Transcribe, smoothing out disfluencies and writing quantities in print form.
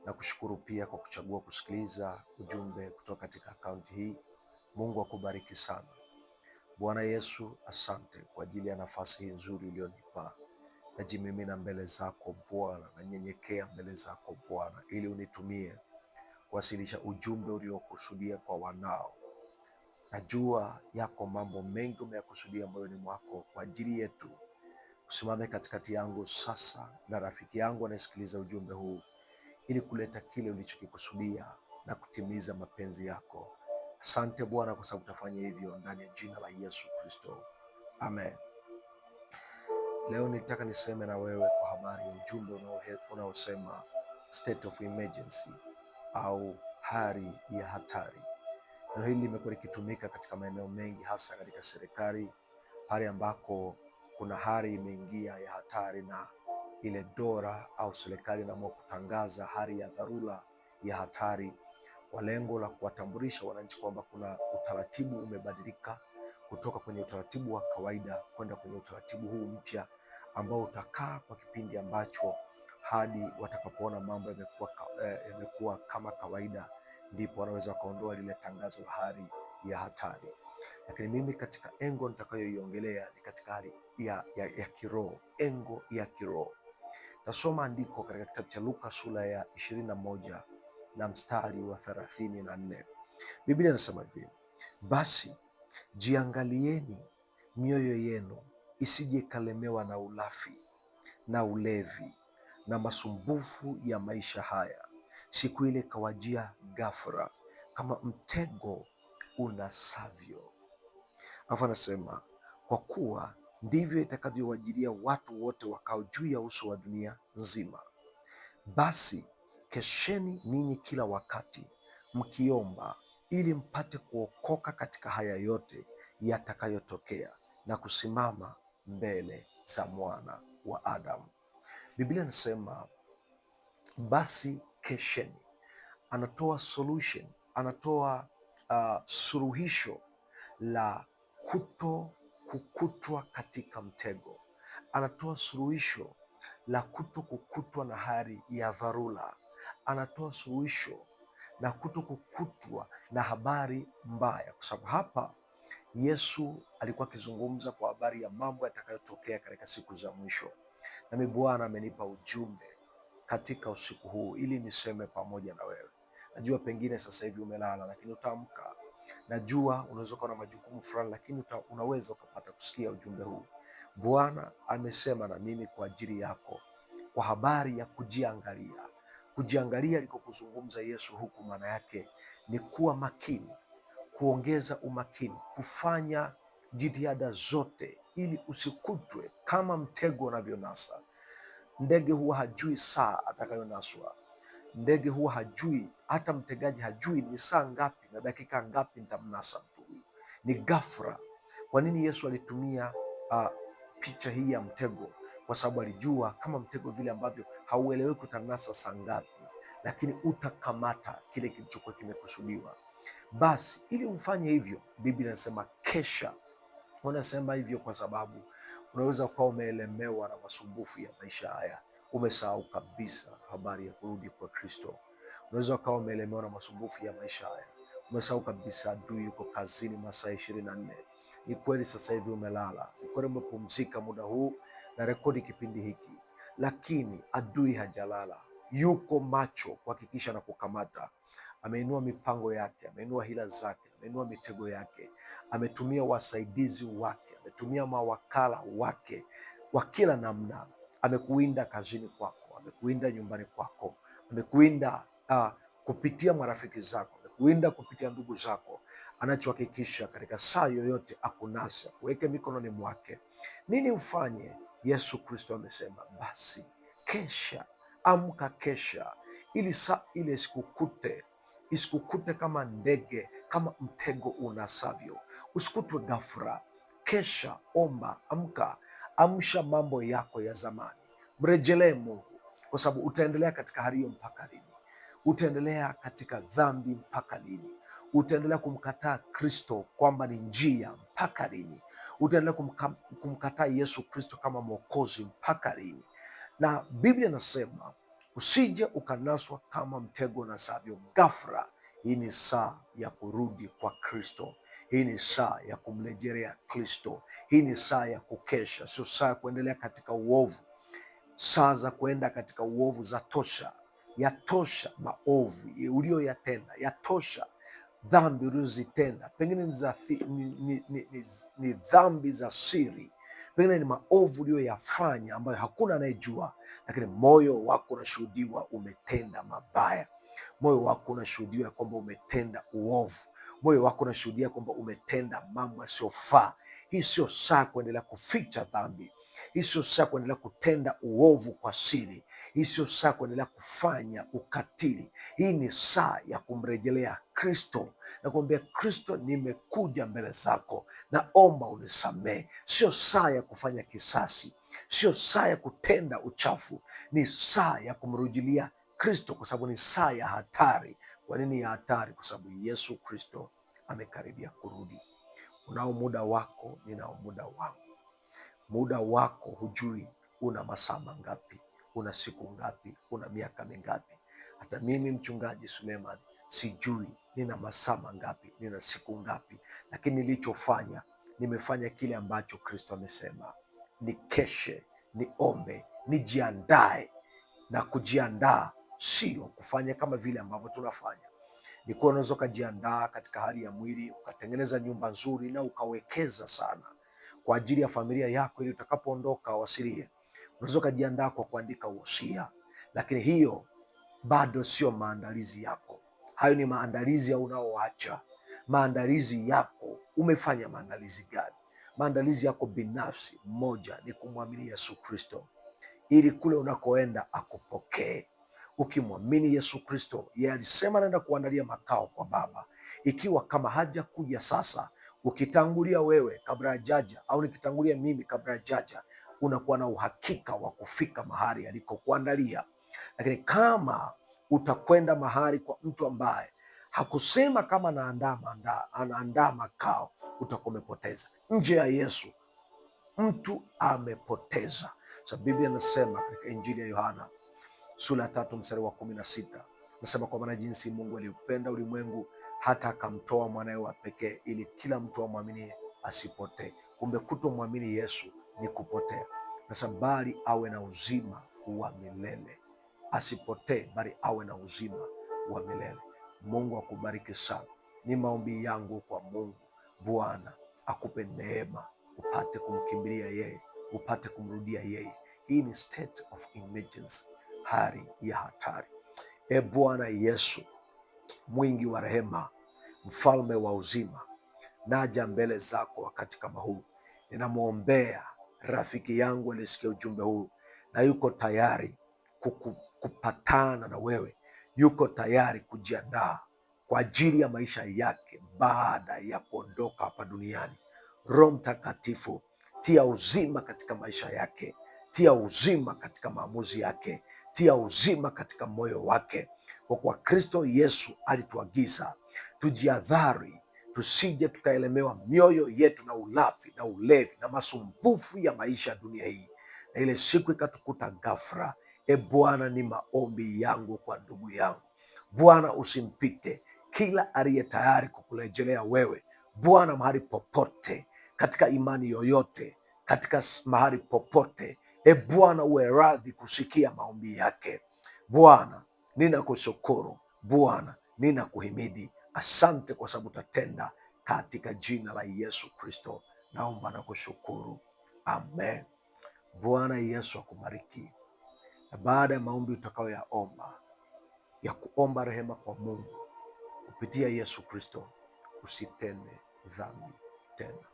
na kushukuru pia kwa kuchagua kusikiliza ujumbe kutoka katika akaunti hii. Mungu akubariki sana. Bwana Yesu, asante kwa ajili ya nafasi hii nzuri ulionipa. Najimimina mbele zako Bwana, nanyenyekea mbele zako Bwana, ili unitumie kuwasilisha ujumbe uliokusudia kwa wanao. Najua yako mambo mengi umeyakusudia moyoni mwako kwa ajili yetu. Usimame katikati yangu sasa na rafiki yangu anayesikiliza ujumbe huu, ili kuleta kile ulichokikusudia na kutimiza mapenzi yako. Asante Bwana kwa sababu utafanya hivyo ndani ya jina la Yesu Kristo. Amen. Leo nitaka niseme na wewe kwa habari ya ujumbe unaosema state of emergency au hali ya hatari. Neno hili limekuwa likitumika katika maeneo mengi, hasa katika serikali, pale ambako kuna hali imeingia ya hatari na ile dola au serikali inaamua kutangaza hali ya dharura ya hatari kwa lengo la kuwatambulisha wananchi kwamba kuna utaratibu umebadilika kutoka kwenye utaratibu wa kawaida kwenda kwenye utaratibu huu mpya ambao utakaa kwa kipindi ambacho hadi watakapoona mambo yamekuwa kama kawaida, ndipo wanaweza wakaondoa lile tangazo la hali ya hatari. Lakini mimi katika engo nitakayoiongelea ni katika hali ya kiroho, engo ya kiroho. Tasoma andiko katika kitabu cha Luka sura ya 21 na mstari wa 34. Biblia inasema hivi: basi jiangalieni mioyo yenu isije kalemewa na ulafi na ulevi na masumbufu ya maisha haya, siku ile kawajia ghafla kama mtego unasavyo. Alafu anasema kwa kuwa ndivyo itakavyowajilia watu wote wakao juu ya uso wa dunia nzima. Basi kesheni ninyi kila wakati mkiomba, ili mpate kuokoka katika haya yote yatakayotokea na kusimama mbele za mwana wa Adamu. Biblia inasema basi kesheni. Anatoa solution, anatoa suluhisho la kuto kukutwa katika mtego. Anatoa suluhisho la kuto kukutwa na hali ya dharura. Anatoa suluhisho la kuto kukutwa na habari mbaya, kwa sababu hapa Yesu alikuwa akizungumza kwa habari ya mambo yatakayotokea katika siku za mwisho. Nami Bwana amenipa ujumbe katika usiku huu ili niseme pamoja na wewe. Najua pengine sasa hivi umelala, lakini utaamka. Najua unaweza kuwa na majukumu fulani, lakini unaweza ukapata kusikia ujumbe huu. Bwana amesema na mimi kwa ajili yako kwa habari ya kujiangalia. Kujiangalia liko kuzungumza Yesu huku, maana yake ni kuwa makini, kuongeza umakini, kufanya jitihada zote ili usikutwe kama mtego unavyonasa. Ndege huwa hajui saa atakayonaswa. Ndege huwa hajui, hata mtegaji hajui ni saa ngapi na dakika ngapi nitamnasa mtu huyu. Ni ghafla. Kwa nini Yesu alitumia picha hii ya mtego? Kwa sababu alijua kama mtego vile ambavyo haueleweki utanasa saa ngapi, lakini utakamata kile kilichokuwa kimekusudiwa. Basi ili umfanye hivyo, Biblia inasema kesha. Wanasema hivyo kwa sababu unaweza kuwa umeelemewa na masumbufu ya maisha haya, umesahau kabisa habari ya kurudi kwa Kristo. Unaweza kuwa umeelemewa na masumbufu ya maisha haya, umesahau kabisa adui yuko kazini masaa 24. Ni kweli sasa hivi umelala, ni kweli umepumzika muda huu na rekodi kipindi hiki, lakini adui hajalala, yuko macho kuhakikisha na kukamata. Ameinua mipango yake, ameinua hila zake, ameinua mitego yake, ametumia wasaidizi wake, ametumia mawakala wake wa kila namna. Amekuinda kazini kwako, amekuinda nyumbani kwako, amekuinda kupitia marafiki zako, amekuinda kupitia ndugu zako. Anachohakikisha katika saa yoyote akunase, kuweke mikononi mwake. Nini ufanye? Yesu Kristo amesema basi kesha, amka kesha, ili saa ile isikukute kama ndege, kama mtego unasavyo. Usikutwe ghafla. Kesha, omba, amka, amsha mambo yako ya zamani, mrejelee Mungu, kwa sababu utaendelea katika hali hiyo mpaka lini? Utaendelea katika dhambi mpaka lini? Utaendelea kumkataa Kristo kwamba ni njia mpaka lini? Utaendelea kumkataa Yesu Kristo kama Mwokozi mpaka lini? Na Biblia inasema usije ukanaswa kama mtego na savyo ghafla. Hii ni saa ya kurudi kwa Kristo. Hii ni saa ya kumrejelea Kristo. Hii ni saa ya kukesha, sio saa ya kuendelea katika uovu. Saa za kuenda katika uovu za tosha. Yatosha maovu uliyoyatenda, yatosha dhambi ulizozitenda. Pengine ni dhambi za siri, pengine ni maovu uliyoyafanya ambayo hakuna anayejua, lakini moyo wako unashuhudiwa umetenda mabaya. Moyo wako unashuhudia kwamba umetenda uovu. Moyo wako unashuhudia kwamba umetenda mambo yasiyofaa. Hii sio saa kuendelea kuficha dhambi. Hii sio saa kuendelea kutenda uovu kwa siri. Hii sio saa kuendelea kufanya ukatili. Hii ni saa ya kumrejelea Kristo na kumwambia Kristo, nimekuja mbele zako, naomba unisamehe. Sio saa ya kufanya kisasi, sio saa ya kutenda uchafu. Ni saa ya kumrudilia Kristo, kwa sababu ni saa ya hatari. Kwa nini ya hatari? Kwa sababu Yesu Kristo amekaribia kurudi. Unao muda wako, ninao muda wangu. Muda wako hujui una masaa mangapi, una siku ngapi, una miaka mingapi. Hata mimi mchungaji Suleiman sijui nina masaa mangapi, nina siku ngapi, lakini nilichofanya, nimefanya kile ambacho Kristo amesema, nikeshe, niombe, nijiandae. Na kujiandaa sio kufanya kama vile ambavyo tunafanya. Ni kuwa unaweza ukajiandaa katika hali ya mwili, ukatengeneza nyumba nzuri na ukawekeza sana kwa ajili ya familia yako, ili utakapoondoka wasilie. Unaweza ukajiandaa kwa kuandika wosia, lakini hiyo bado sio maandalizi yako. Hayo ni maandalizi ya unaoacha. Maandalizi yako, umefanya maandalizi gani? Maandalizi yako binafsi, moja ni kumwamini Yesu Kristo ili kule unakoenda akupokee. Ukimwamini Yesu Kristo, yeye alisema naenda kuandalia makao kwa Baba. Ikiwa kama haja kuja sasa, ukitangulia wewe kabla ya jaja, au nikitangulia mimi kabla ya jaja, unakuwa na uhakika wa kufika mahali alikokuandalia. Lakini kama utakwenda mahali kwa mtu ambaye hakusema kama anaandaa makao, utakuwa umepoteza. Nje ya Yesu mtu amepoteza. So Biblia inasema katika Injili ya Yohana sura ya 3 mstari wa 16, nasema kwa maana jinsi Mungu aliupenda ulimwengu hata akamtoa mwanawe wa pekee, ili kila mtu amwaminie asipotee. Kumbe kutomwamini Yesu ni kupotea. Sasa bali awe na uzima wa milele, asipotee bali awe na uzima wa milele. Mungu akubariki sana. Ni maombi yangu kwa Mungu, Bwana akupe neema, upate kumkimbilia yeye, upate kumrudia yeye. Hii ni state of emergency, hali ya hatari. E Bwana Yesu, mwingi wa rehema, mfalme wa uzima, naja mbele zako wakati kama huu. Ninamwombea rafiki yangu alisikia ujumbe huu na yuko tayari kupatana na wewe, yuko tayari kujiandaa kwa ajili ya maisha yake baada ya kuondoka hapa duniani. Roho Mtakatifu, tia uzima katika maisha yake, tia uzima katika maamuzi yake, tia uzima katika moyo wake, kwa kuwa Kristo Yesu alituagiza tujiadhari, tusije tukaelemewa mioyo yetu na ulafi na ulevi na masumbufu ya maisha ya dunia hii, na ile siku ikatukuta ghafla. E Bwana, ni maombi yangu kwa ndugu yangu, Bwana usimpite kila aliye tayari kukurejelea wewe Bwana, mahali popote, katika imani yoyote, katika mahali popote. E Bwana, uwe radhi kusikia maombi yake. Bwana, ninakushukuru. Bwana, ninakuhimidi. Asante kwa sababu utatenda, katika jina la Yesu Kristo naomba na kushukuru, amen. Bwana Yesu akubariki. Na baada ya maombi utakayoyaomba ya kuomba rehema kwa Mungu kupitia Yesu Kristo, usitende dhambi tena.